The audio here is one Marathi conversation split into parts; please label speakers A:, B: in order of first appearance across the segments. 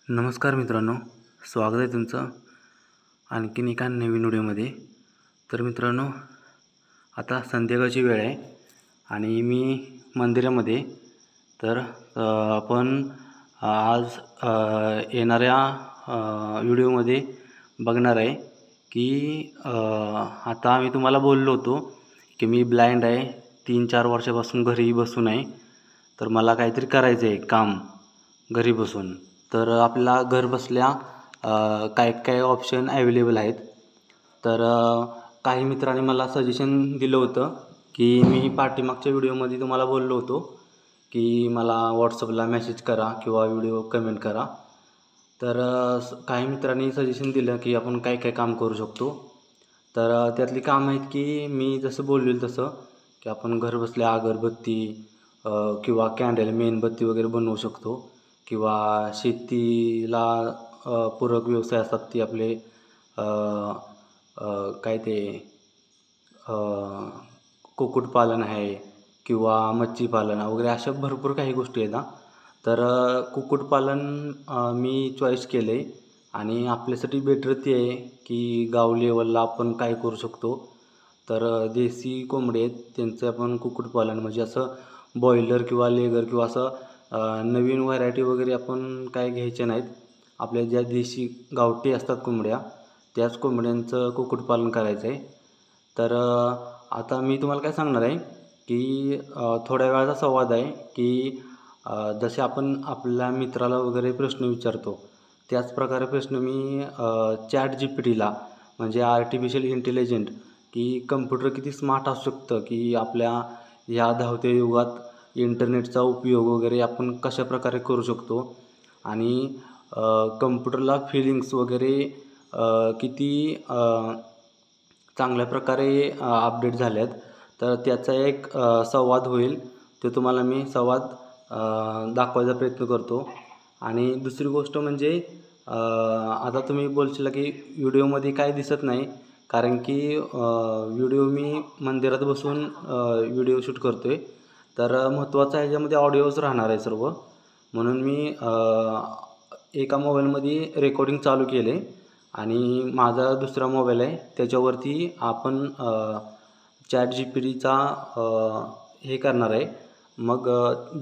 A: नमस्कार मित्रांनो, स्वागत आहे तुमचं आणखीन एका नवीन व्हिडिओमध्ये। तर मित्रांनो, आता संध्याकाळची वेळ आहे आणि मी मंदिरामध्ये तर आपण आज येणाऱ्या व्हिडिओमध्ये बघणार आहे की आता मी तुम्हाला बोललो होतो की मी ब्लाइंड आहे, 3-4 वर्षापासून घरी बसून आहे। तर मला काहीतरी करायचं आहे काम घरी बसून। तर आपल्याला घर बसल्या काय काय ऑप्शन अवेलेबल आहेत। तर काही मित्रांनी मला सजेशन दिलं होतं की मी पाठीमागच्या व्हिडिओमध्ये तुम्हाला बोललो होतो की मला व्हॉट्सअपला मेसेज करा किंवा व्हिडिओ कमेंट करा। तर काही मित्रांनी सजेशन दिलं की आपण काय काय काम करू शकतो। तर त्यातली काम आहेत की मी जसं बोललेलं तसं की आपण घर बसल्या अगरबत्ती किंवा कॅन्डल मेणबत्ती वगैरे बनवू शकतो किंवा शेतीला पूरक व्यवसाय असतात ते आपले काय ते कुक्कुटपालन आहे किंवा मच्छीपालन वगैरे अशा भरपूर काही गोष्टी आहेत। तर कुक्कुटपालन मी चॉईस केलं आहे आणि आपल्यासाठी बेटर ते आहे की गाव लेवलला आपण काय करू शकतो। तर देशी कोंबडे आहेत त्यांचं आपण कुक्कुटपालन म्हणजे असं बॉयलर किंवा लेगर किंवा असं नवीन व्हरायटी वगैरे आपण काय घ्यायच्या नाहीत। आपल्या ज्या देशी गावठी असतात कोंबड्या त्याच कोंबड्यांचं कुक्कुटपालन करायचं आहे। तर आता मी तुम्हाला काय सांगणार आहे की थोड्या वेळाचा संवाद आहे की जसे आपण आपल्या मित्राला वगैरे प्रश्न विचारतो त्याच प्रकारे प्रश्न मी ChatGPTला म्हणजे आर्टिफिशियल इंटेलिजंट की कम्प्युटर किती स्मार्ट असू शकतं की आपल्या ह्या धावत्या युगात इंटरनेटचा उपयोग वगैरे आपण कशा प्रकारे करू शकतो आणि कम्प्युटरला फिलिंग्स वगैरे किती चांगल्या प्रकारे अपडेट झाल्यात। तर त्याचा एक संवाद होईल, ते तुम्हाला मी संवाद दाखवायचा प्रयत्न करतो। आणि दुसरी गोष्ट म्हणजे आता तुम्ही बोलशील की व्हिडिओमध्ये काय दिसत नाही, कारण की व्हिडिओ मी मंदिरात बसून व्हिडिओ शूट करतो आहे। तर महत्त्वाचं ह्याच्यामध्ये ऑडिओच राहणार आहे सर्व, म्हणून मी एका मोबाईलमध्ये रेकॉर्डिंग चालू केले आणि माझा दुसरा मोबाईल आहे त्याच्यावरती आपण ChatGPTचा हे करणार आहे। मग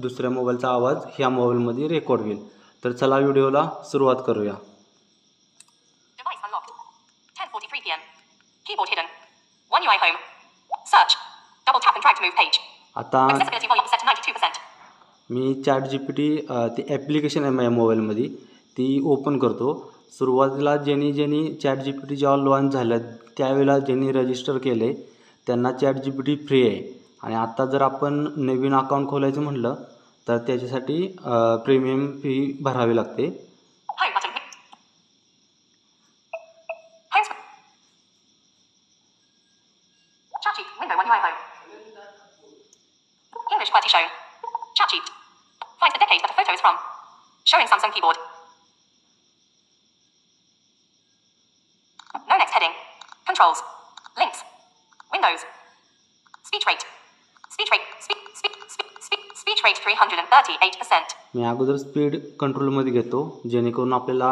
A: दुसऱ्या मोबाईलचा आवाज ह्या मोबाईलमध्ये रेकॉर्ड होईल। तर चला व्हिडिओला सुरुवात करूया।
B: Device unlocked. 10:43 p.m. Keyboard hidden. One UI home. Search. Double tap and drag to move page.
A: आता
B: Accessibility volume set to 92%.
A: Me ChatGPT ती ॲप्लिकेशन आहे माझ्या मोबाईलमध्ये ती ओपन करतो। सुरुवातीला ज्यांनी ChatGPT जेव्हा लॉन्च झालं त्यावेळेला ज्यांनी रजिस्टर केले त्यांना ChatGPT फ्री आहे आणि आता जर आपण नवीन अकाउंट खोलायचं म्हटलं तर त्याच्यासाठी प्रीमियम फी भरावी लागते।
B: Home button. Home screen. Chat sheet. Window. One UI home. English QWERTY shown. Chat sheet. Find the decade that the photo is from. Showing Samsung keyboard. No next heading. Controls. Links. Windows. Speech rate. Speech rate. Speech rate 338%.
A: मी अगोदर स्पीड कंट्रोलमध्ये घेतो जेणेकरून आपल्याला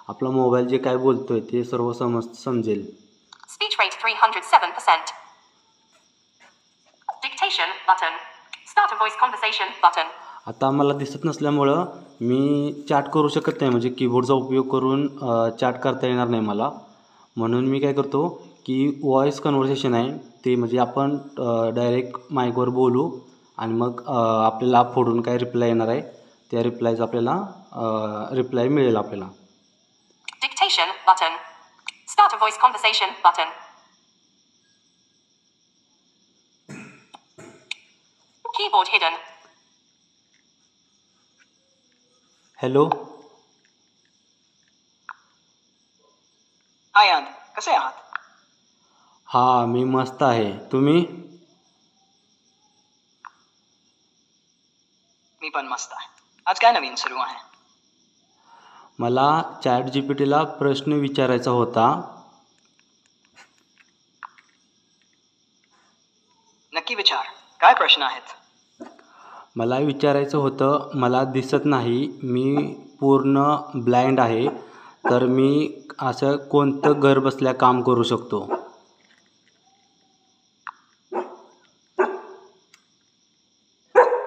A: आपला मोबाईल जे काय बोलतोय ते सर्व समजेल।
B: Speech rate 307%. Dictation button. Start a voice conversation button.
A: आता मला दिसत नसल्यामुळं मी चॅट करू शकत नाही, म्हणजे कीबोर्डचा उपयोग करून चॅट करता येणार नाही मला। म्हणून मी काय करतो की व्हॉइस कन्व्हर्सेशन आहे ते, म्हणजे आपण डायरेक्ट माईकवर बोलू आणि मग आपल्याला पुढून काय रिप्लाय येणार आहे त्या रिप्लायचा आपल्याला रिप्लाय मिळेल आपल्याला।
B: Dictation button. Start a voice conversation button. Keyboard hidden.
A: Hello,
C: hi Anand, कसे आहात?
A: हां मी मस्त आहे, तुम्ही?
C: मी पण मस्त आहे। आज काय नवीन सुरू आहे?
A: मला ChatGPTला प्रश्न विचारायचा होता।
C: नक्की विचार, काय प्रश्न आहेत?
A: मला विचारायचं होतं, मला दिसत नाही, मी पूर्ण ब्लाइंड आहे, तर मी असं कोणतं घर बसल्या काम करू शकतो?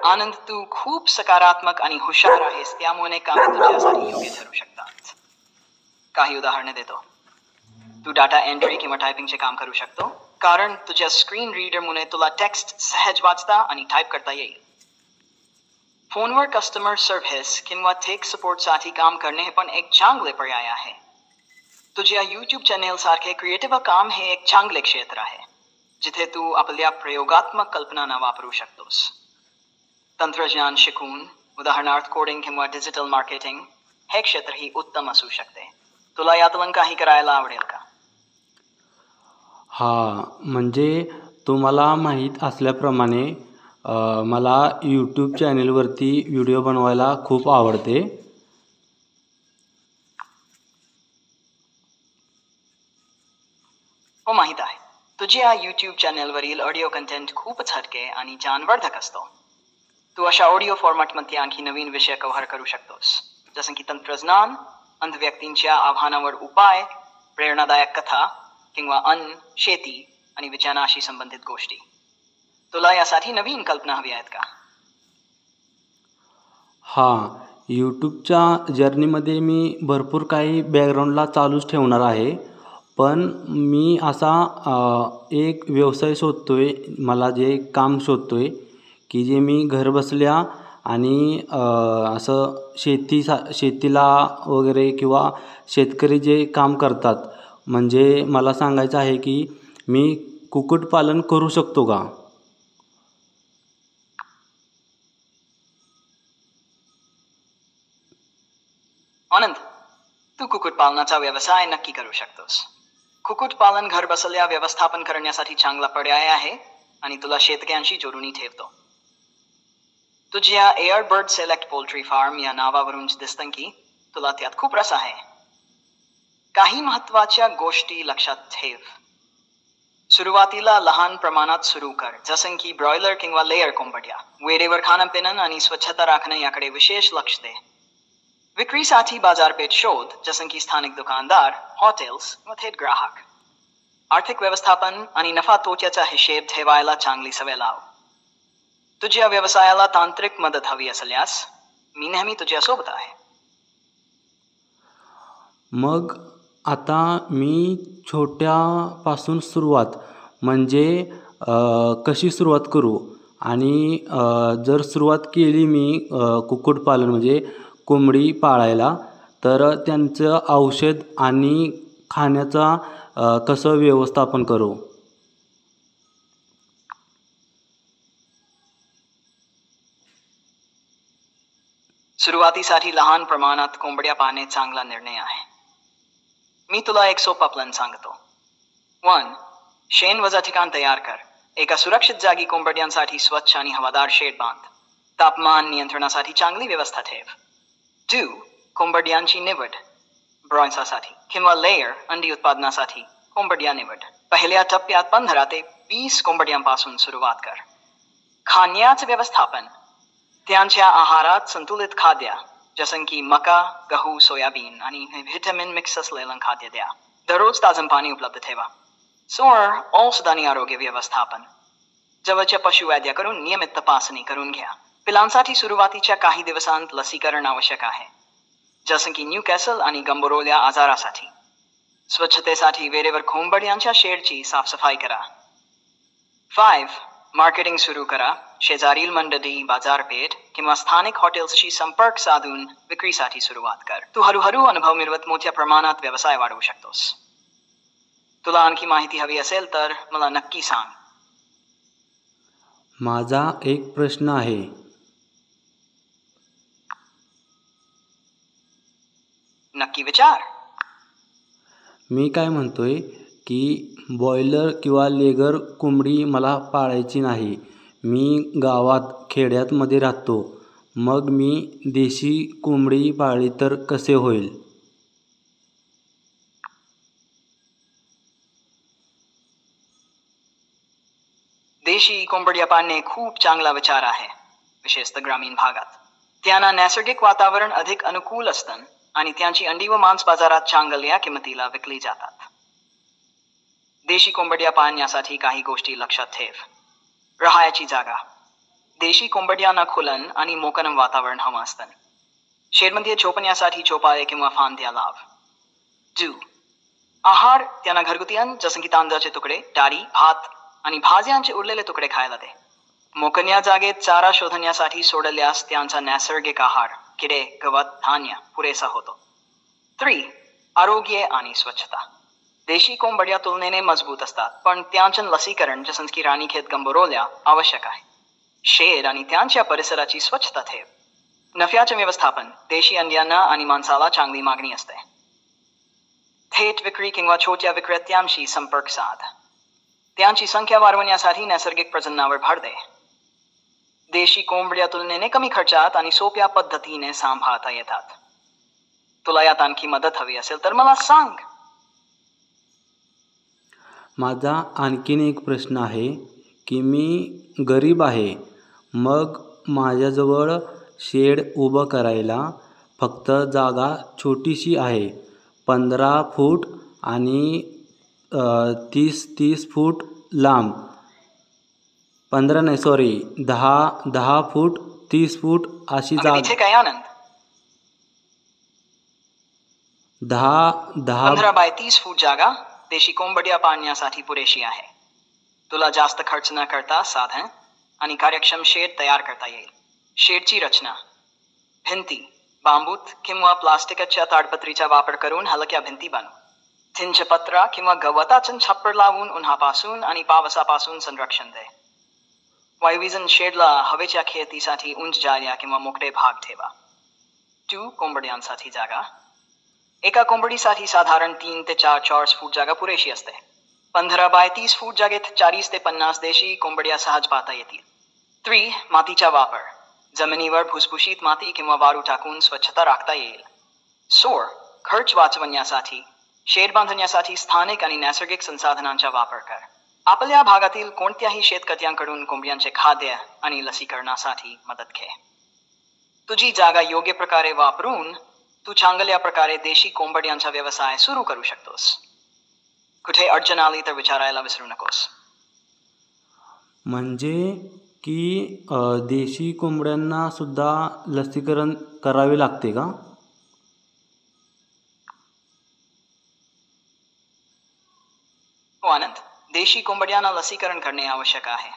C: आनंद, तू खूप सकारात्मक आणि हुशार आहेस, त्यामुळे कामे तुझ्यासाठी योग्य ठरू शकतात. काही उदाहरणे देतो. तू डाटा एंट्री किंवा टायपिंगचे काम करू शकतो, कारण तुझ्या स्क्रीन रीडरमुळे तुला टेक्स्ट सहज वाचता आणि टाईप करता येईल. फोनवर कस्टमर सर्व्हिस किंवा टेक सपोर्टसाठी काम करणे हे पण एक चांगले पर्याय आहे. तुझ्या यूट्यूब चॅनेलसारखे क्रिएटिव्ह काम हे एक चांगले क्षेत्र आहे, जिथे तू आपल्या प्रयोगात्मक कल्पना वापरू शकतोस. तंत्रज्ञान शिकून, उदाहरणार्थ कोडिंग किंवा डिजिटल मार्केटिंग, हे क्षेत्रही उत्तम असू शकते. तुला यातून काही करायला आवडेल का?
A: म्हणजे तुम्हाला माहीत असल्याप्रमाणे मला यूट्यूब चॅनेलवरती व्हिडिओ बनवायला खूप आवडते.
C: हो, माहीत आहे. तुझ्या यूट्यूब चॅनेलवरील ऑडिओ कंटेंट खूपच हटके आणि ज्ञानवर्धक असतो. तू अशा ऑडिओ फॉर्मॅटमध्ये आणखी नवीन विषय कव्हर करू शकतोस, जसे की तंत्रज्ञान, अंध व्यक्तींच्या आव्हानावर उपाय, प्रेरणादायक कथा किंवा अन्न, शेती आणि विज्ञानाशी संबंधित गोष्टी. तुला यासाठी नवीन कल्पना हवी आहेत का?
A: यूट्यूबच्या जर्नीमध्ये मी भरपूर काही बॅकग्राऊंडला चालूच ठेवणार आहे, पण मी असा एक व्यवसाय शोधतोय, मला जे काम शोधतोय की जे मी घर बसल्या आणि असं शेतीला वगैरे किंवा शेतकरी जे काम करतात, म्हणजे मला सांगायचं आहे की मी कुक्कुटपालन करू शकतो का?
C: आनंद, तू कुक्कुटपालनाचा व्यवसाय नक्की करू शकतोस. कुक्कुटपालन घर बसल्या व्यवस्थापन करण्यासाठी चांगला पर्याय आहे आणि तुला शेतकऱ्यांशी जोडून ठेवतो. तुझ्या एअरबर्ड सिलेक्ट पोल्ट्री फार्म या नावावरूनच दिसतं की तुला त्यात खूप रस आहे. काही महत्त्वाच्या गोष्टी लक्षात ठेव. सुरुवातीला लहान प्रमाणात सुरू कर, जसं की ब्रॉयलर किंवा लेयर कोंबड्या. वेळेवर खाणं पिणं आणि स्वच्छता राखणं याकडे विशेष लक्ष दे. विक्रीसाठी बाजारपेठ शोध, जसं की स्थानिक दुकानदार, हॉटेल्स व थेट ग्राहक. आर्थिक व्यवस्थापन आणि नफा तोट्याचा हिशेब ठेवायला चांगली सवय लाव. तुझ्या व्यवसायाला तांत्रिक मदत हवी असल्यास मी नेहमी तुझ्यासोबत आहे.
A: मग आता मी छोट्यापासून सुरुवात म्हणजे कशी सुरुवात करू? आणि जर सुरुवात केली मी कुक्कुटपालन म्हणजे कोंबडी पाळायला, तर त्यांचं औषध आणि खाण्याचा कसं व्यवस्थापन करू?
C: सुरुवातीसाठी लहान प्रमाणात कोंबड्या पाळणे चांगला निर्णय आहे. मी तुला एक सोपा प्लॅन सांगतो. 1. शेण वजा ठिकाण तयार कर. एका सुरक्षित जागी कोंबड्यांसाठी स्वच्छ आणि हवादार शेड बांध. तापमान नियंत्रणासाठी चांगली व्यवस्था ठेव. 2. कोंबड्यांची निवड. ब्रॉयलरसाठी किंवा लेयर अंडी उत्पादनासाठी कोंबड्या निवड. पहिल्या टप्प्यात 15 ते 20 कोंबड्यांपासून सुरुवात कर. खाण्याचे व्यवस्थापन. त्यांच्या आहारात संतुलित खाद्य, जसं की मका, गहू, सोयाबीन आणि व्हिटॅमिन मिक्स असलेलं खाद्य द्या. दररोज ताजं पाणी उपलब्ध ठेवा. औषध आणि आरोग्य व्यवस्थापन. जवळच्या पशुवैद्याकडून नियमित तपासणी करून घ्या. पिलांसाठी सुरुवातीच्या काही दिवसांत लसीकरण आवश्यक आहे, जसं की न्यूकॅसल आणि गंभीर आजारासाठी. स्वच्छतेसाठी वेळेवर कोंबड्यांच्या शेडची साफसफाई करा. 5. मार्केटिंग सुरू करा. शेजारील मंडई, बाजारपेठ किंवा स्थानिक हॉटेल्सशी संपर्क साधून विक्रीसाठी सुरुवात कर. तू हळूहळू अनुभव मिळवत मोठ्या प्रमाणात व्यवसाय वाढवू शकतोस. तुला आणखी माहिती हवी असेल तर मला नक्की सांग.
A: माझा एक प्रश्न आहे.
C: नक्की विचार.
A: मी काय म्हणतोय की बॉयलर किंवा लेगर कोंबडी मला पाळायची नाही. मी गावात खेड्यातमध्ये राहतो. मग मी देशी कोंबडी पाळली तर कसे होईल?
C: देशी कोंबड्या पाळणे खूप चांगला विचार आहे, विशेषतः ग्रामीण भागात. त्यांना नैसर्गिक वातावरण अधिक अनुकूल असतं आणि त्यांची अंडी व मांस बाजारात चांगल्या किंमतीला विकली जातात. देशी कोंबड्या पाळण्यासाठी काही गोष्टी लक्षात ठेव. राहायची जागा. देशी कोंबड्यांना खुलं आणि मोकळं वातावरण हवं असतं. शेडमध्ये झोपण्यासाठी झोपाळे किंवा फांद्या लाव. 2. आहार. त्यांना घरगुती अन्न जसं की तांदळाचे तुकडे, डाळी, भात आणि भाज्यांचे उरलेले तुकडे खायला दे. मोकळ्या जागेत चारा शोधण्यासाठी सोडल्यास त्यांचा नैसर्गिक आहार, किडे, गवत, धान्य पुरेसा होतो. 3. आरोग्य आणि स्वच्छता. देशी कोंबड्या तुलनेने मजबूत असतात, पण त्यांचं लसीकरण जसं की राणीखेत गंभीरवल्या आवश्यक आहे. शेड आणि त्यांच्या परिसराची स्वच्छता ठेव. नफ्याचे व्यवस्थापन. देशी अंड्यांना आणि मांसाला चांगली मागणी असते. थेट विक्री किंवा छोट्या विक्रेत्यांशी संपर्क साध. त्यांची संख्या वाढवण्यासाठी नैसर्गिक प्रजननावर भर दे. देशी कोंबड्या तुलनेने कमी खर्चात आणि सोप्या पद्धतीने सांभाळता येतात. तुला यात आणखी मदत हवी असेल तर मला सांग.
A: माझा आणखीन एक प्रश्न आहे की मी गरीब आहे, मग माझ्याजवळ शेड उभं करायला फक्त जागा छोटीशी आहे, 15 फूट आणि 30 फूट लांब. 15 नाही, सॉरी, 10 फूट 30 फूट अशी
C: अगदी
A: जागा.
C: ठीक आहे आनंद.
A: 10
C: 15 बाय 30 फूट जागा देशी कोंबड्या पाळण्यासाठी पुरेशी आहे. तुला जास्त खर्च न करता साधन आणि कार्यक्षम शेड तयार करता येईल. शेडची रचना. भिंती. बांबूत किंवा प्लास्टिकच्या ताडपत्रीचा वापर करून हलक्या भिंती बनव. थिंचपत्रा किंवा गवताचं छप्पर लावून उन्हापासून आणि पावसापासून संरक्षण दे. वायुवीजन शेडला हवेच्या खेतीसाठी उंच जाळ्या किंवा मोकळे भाग ठेवा. 2. कोंबड्यांसाठी जागा. एका कोंबडीसाठी साधारण 3 ते 4 चौरस फूट जागा पुरेशी असते. 15 बाय 30 फूट जागेत 40 ते 50 देशी कोंबड्या सहज पाळता येतील. 3. मातीचा वापर. जमिनीवर भुसभुशीत माती किंवा वाळू टाकून स्वच्छता राखता येईल. 4. खर्च वाचवण्यासाठी. शेड बांधण्यासाठी स्थानिक आणि नैसर्गिक संसाधनांचा वापर कर. आपल्या भागातील कोणत्याही शेतकऱ्यांकडून कोंबड्यांचे खाद्य आणि लसीकरणासाठी मदत घे. तुझी जागा योग्य प्रकारे वापरून तू चांगल्या प्रकारे देशी कोंबड्यांचा व्यवसाय सुरू करू शकतोस. कुठे अडचण आली तर विचारायला विसरू नकोस.
A: म्हणजे की देशी कोंबड्यांना सुद्धा लसीकरण करावे लागते का?
C: हो आनंद. देशी कोंबड्यांना लसीकरण करणे आवश्यक आहे.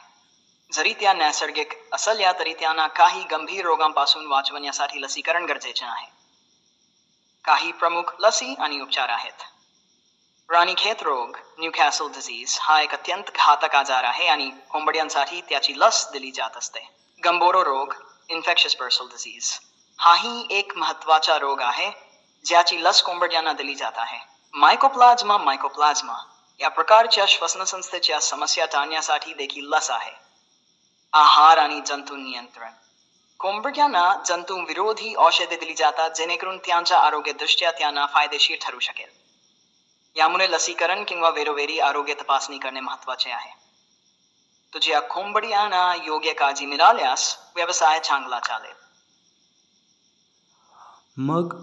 C: जरी त्या नैसर्गिक असल्या तरी त्यांना काही गंभीर रोगांपासून वाचवण्यासाठी लसीकरण गरजेचे आहे. काही प्रमुख लसी आणि उपचार आहेत. राणीखेत रोग, न्यूकॅसल डिझीज, हा एक अत्यंत घातक आजार आहे आणि कोंबड्यांसाठी त्याची लस दिली जात असते. गंबोरो रोग, इन्फेक्शियस बर्सल डिझीज, हाही एक महत्त्वाचा रोग आहे ज्याची लस कोंबड्यांना दिली जात आहे. मायकोप्लाझ्मा या प्रकारच्या श्वसनसंस्थेच्या समस्या टाळण्यासाठी देखील लस आहे. आहार आणि जंतू नियंत्रण. कोंबड्यांना जंतुविरोधी औषधे दिली जातात जेणेकरून त्यांच्या आरोग्यदृष्ट्या त्यांना फायदेशीर ठरू शकेल. यामुळे लसीकरण किंवा वेळोवेळी आरोग्य तपासणी करणे महत्त्वाचे आहे. तुझ्या कोंबड्यांना योग्य काळजी मिळाल्यास व्यवसाय चांगला चालेल.
A: मग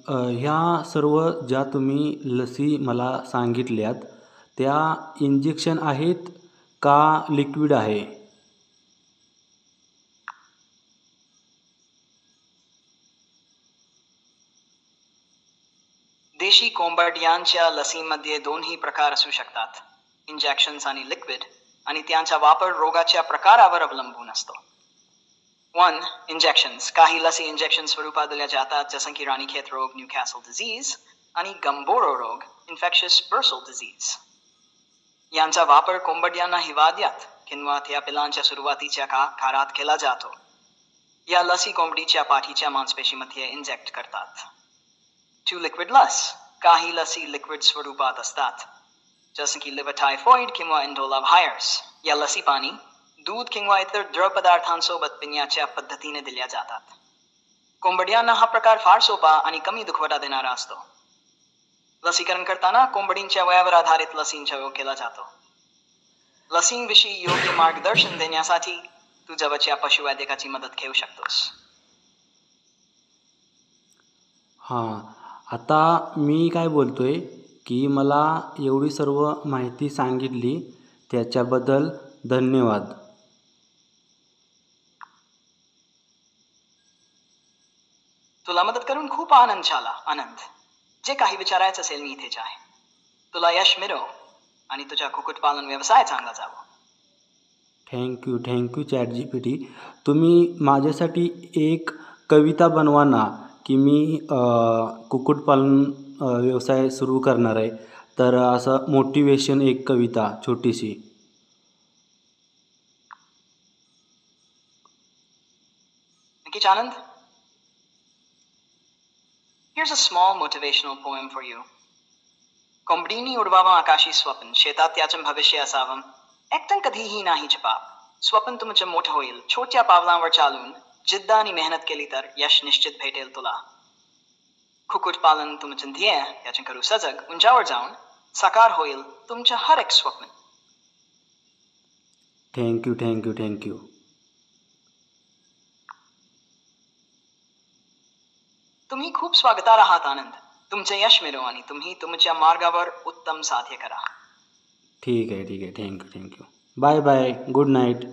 A: ह्या सर्व ज्या तुम्ही लसी मला सांगितल्यात त्या इंजेक्शन आहेत का लिक्विड आहे?
C: देशी कोंबड्यांच्या लसीमध्ये दोन्ही प्रकार असू शकतात, इंजेक्शन्स आणि लिक्विड, आणि त्यांचा वापर रोगाच्या प्रकारावर अवलंबून असतो. 1. इंजेक्शन्स. काही लसी इंजेक्शन स्वरूपात दिल्या जातात जसं की राणीखेत रोग, न्यूकॅसल डिझीज आणि गंबोरो रोग, इन्फेक्शियस बर्सल डिझीज. यांचा वापर कोंबड्यांना हिवाळ्यात किंवा त्या पिलांच्या सुरुवातीच्या काळात केला जातो. या लसी कोंबडीच्या पाठीच्या मांसपेशीमध्ये इंजेक्ट करतात. 2. लिक्विड लस. काही लसी लिक्विड स्वरूपात असतात जसं की लिव्हर टायफॉइड किंवा इंडोला व्हायरस. या लसी पाणी, दूध किंवा इतर द्रव पदार्थांसोबत पिण्याच्या पद्धतीने दिल्या जातात. कोंबड्यांना हा प्रकार फार सोपा आणि कमी दुखवटा देणारा असतो. लसीकरण करताना कोंबडींच्या वयावर आधारित लसींचा उपयोग केला जातो. लसींविषयी योग्य मार्गदर्शन देण्यासाठी तू जवळच्या पशुवैद्यकाची मदत घेऊ शकतोस.
A: हां, आता मी काय बोलतो आहे की मला एवढी सर्व माहिती सांगितली त्याच्याबद्दल धन्यवाद.
C: तुला मदत करून खूप आनंद झाला. आनंद, जे काही विचारायचं असेल मी इथेच आहे. तुला यश मिळो आणि तुझ्या कुक्कुटपालन व्यवसाय चांगला जावो.
A: Thank you ChatGPT. तुम्ही माझ्यासाठी एक कविता बनवा ना की मी कुक्कुटपालन व्यवसाय सुरू करणार आहे. तर असं मोटिवेशन एक कविता छोटीशी.
C: नक्कीच आनंद. Here's a small motivational poem for you. कोंबडीनी उडवावं आकाशी स्वप्न, शेतात त्याचं भविष्य असावं. एकटं कधीही नाही छपाप. स्वप्न तुमचं मोठं होईल. छोट्या पावलांवर चालून जिद्द आणि मेहनत केली तर यश निश्चित भेटेल तुला. कुक्कुटपालन तुमचं ध्येय त्याचं करू सजग. उंचावर जाऊन साकार होईल तुमचं हर एक स्वप्न.
A: थँक्यू.
C: तुम्ही खूप स्वागतार आहात आनंद. तुमचे यश मिळो आणि तुम्ही तुमच्या मार्गावर उत्तम साध्य करा.
A: ठीक आहे. थँक्यू. बाय. Good night.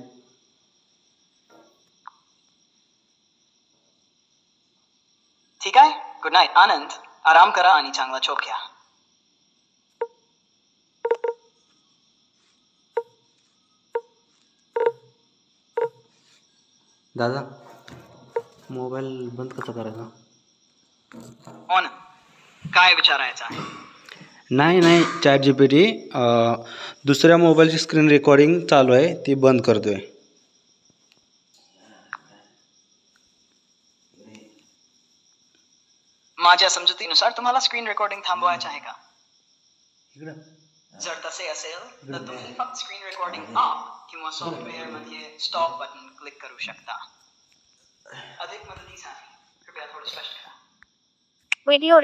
C: ठीक आहे. गुड नाईट आनंद. आराम करा आणि चांगला झोप घ्या.
A: दादा, मोबाईल बंद कसा करायचा?
C: हो ना, काय विचारायचं आहे?
A: नाही ChatGPT, दुसऱ्या मोबाईलची स्क्रीन रेकॉर्डिंग चालू आहे ती बंद करतोय.
C: माझ्या समजुतीनुसार तुम्हाला स्क्रीन रेकॉर्डिंग थांबवायचं आहे का? जर तसे असेल तर तुम्ही फक्त स्क्रीन रेकॉर्डिंग ऑफ किंवा सॉफ्टवेअर मध्ये स्टॉप बटन क्लिक करू शकता. अधिक मदतीसाठी कृपया थोडं स्पष्ट करा.
D: व्हिडिओ